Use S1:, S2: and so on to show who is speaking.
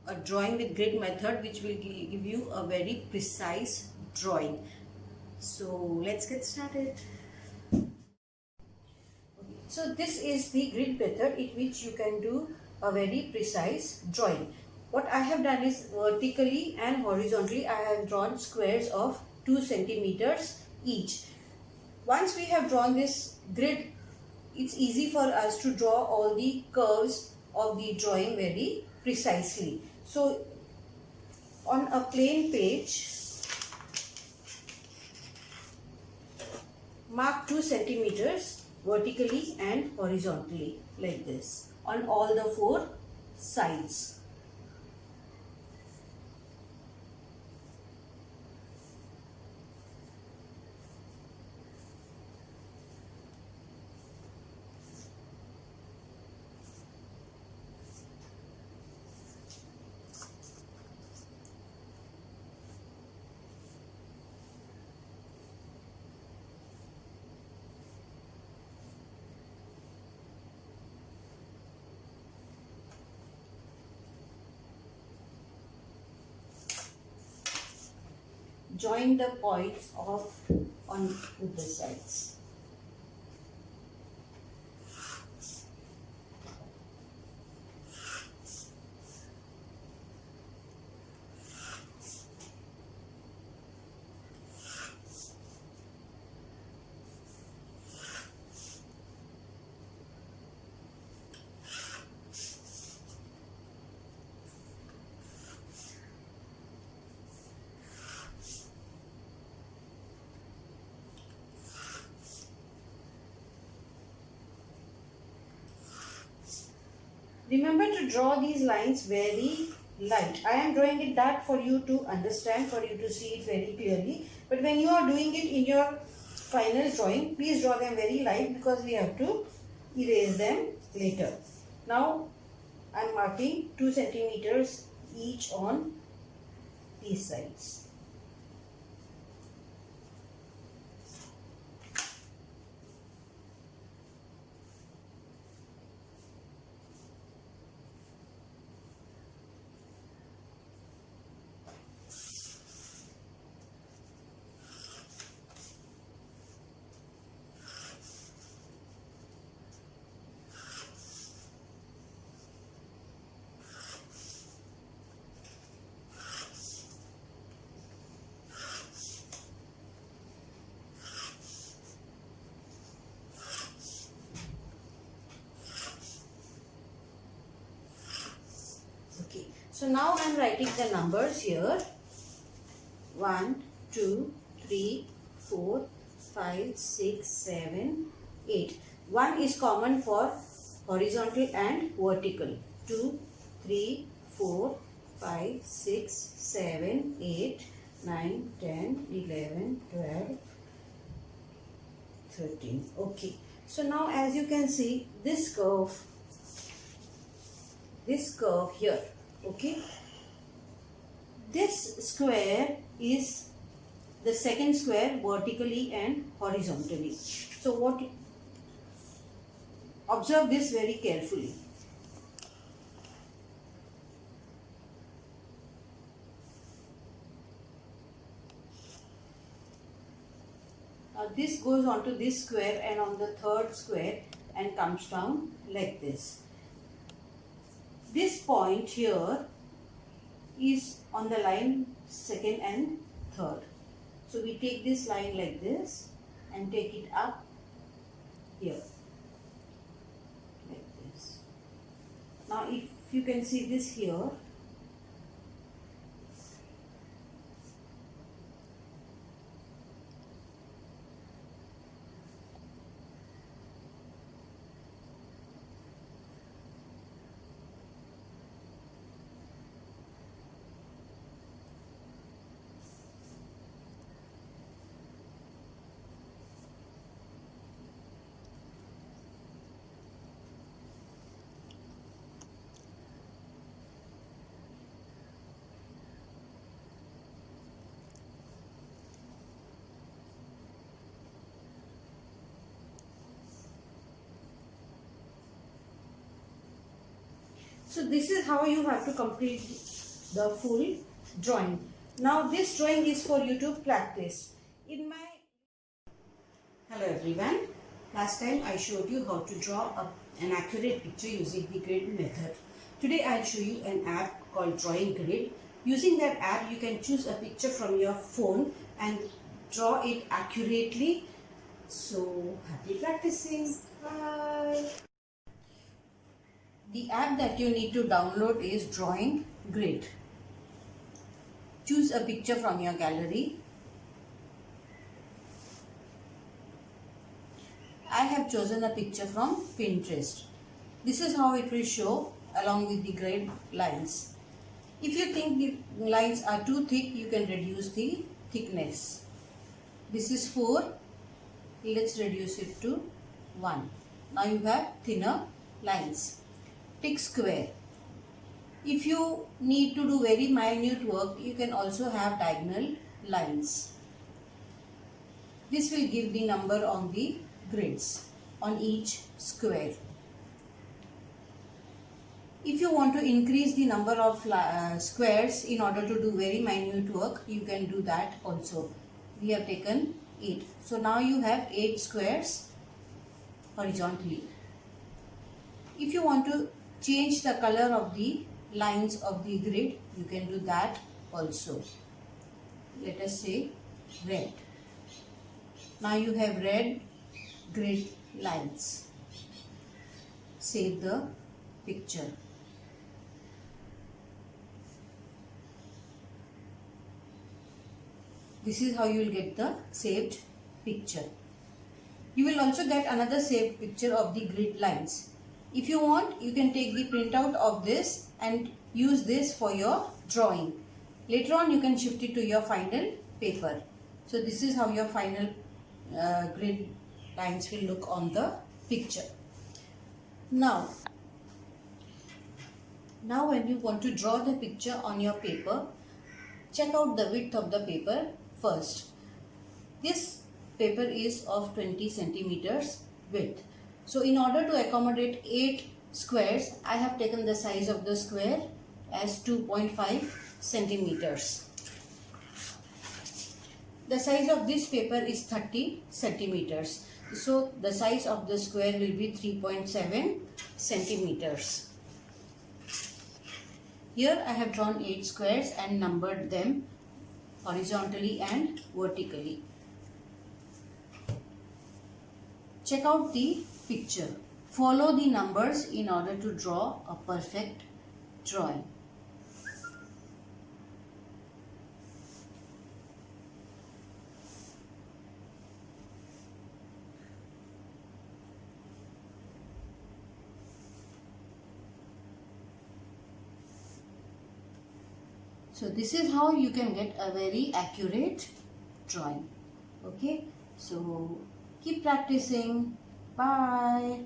S1: a drawing with grid method, which will give you a very precise drawing. So let's get started. So this is the grid method in which you can do a very precise drawing. What I have done is vertically and horizontally I have drawn squares of 2 centimeters each. Once we have drawn this grid, it's easy for us to draw all the curves of the drawing very precisely. So on a plain page, mark 2 centimeters vertically and horizontally like this on all the 4 sides. Join the points on the sides. Remember to draw these lines very light. I am drawing it that for you to understand, for you to see it very clearly. But when you are doing it in your final drawing, please draw them very light because we have to erase them later. Now I am marking 2 centimeters each on these sides. So now I am writing the numbers here. 1, 2, 3, 4, 5, 6, 7, 8. 1 is common for horizontal and vertical. 2, 3, 4, 5, 6, 7, 8, 9, 10, 11, 12, 13. Okay. So now as you can see, this curve here. Okay, this square is the second square vertically and horizontally. So observe this very carefully. Now this goes onto this square and on the third square and comes down like this. This point here is on the line second and third. So we take this line like this and take it up here like this. Now if you can see this here, So this is how you have to complete the full drawing. Now this drawing is for you to practice. Hello everyone. Last time I showed you how to draw an accurate picture using the grid method. Today I'll show you an app called Drawing Grid. Using that app you can choose a picture from your phone and draw it accurately. So happy practicing. Bye. The app that you need to download is Drawing Grid. Choose a picture from your gallery. I have chosen a picture from Pinterest. This is how it will show along with the grid lines. If you think the lines are too thick, you can reduce the thickness. This is 4. Let's reduce it to 1. Now you have thinner lines. Pick square. If you need to do very minute work, you can also have diagonal lines. This will give the number on the grids on each square. If you want to increase the number of squares in order to do very minute work, you can do that also. We have taken 8. So now you have 8 squares horizontally. If you want to change the color of the lines of the grid, you can do that also. Let us say red. Now you have red grid lines. Save the picture. This is how you will get the saved picture. You will also get another saved picture of the grid lines. If you want, you can take the printout of this and use this for your drawing. Later on, you can shift it to your final paper. So this is how your final grid lines will look on the picture. Now when you want to draw the picture on your paper, check out the width of the paper first. This paper is of 20 centimeters width. So in order to accommodate 8 squares, I have taken the size of the square as 2.5 centimeters. The size of this paper is 30 centimeters. So the size of the square will be 3.7 centimeters. Here I have drawn 8 squares and numbered them horizontally and vertically. Check out the picture. Follow the numbers in order to draw a perfect drawing. So this is how you can get a very accurate drawing. Okay, so keep practicing. Bye.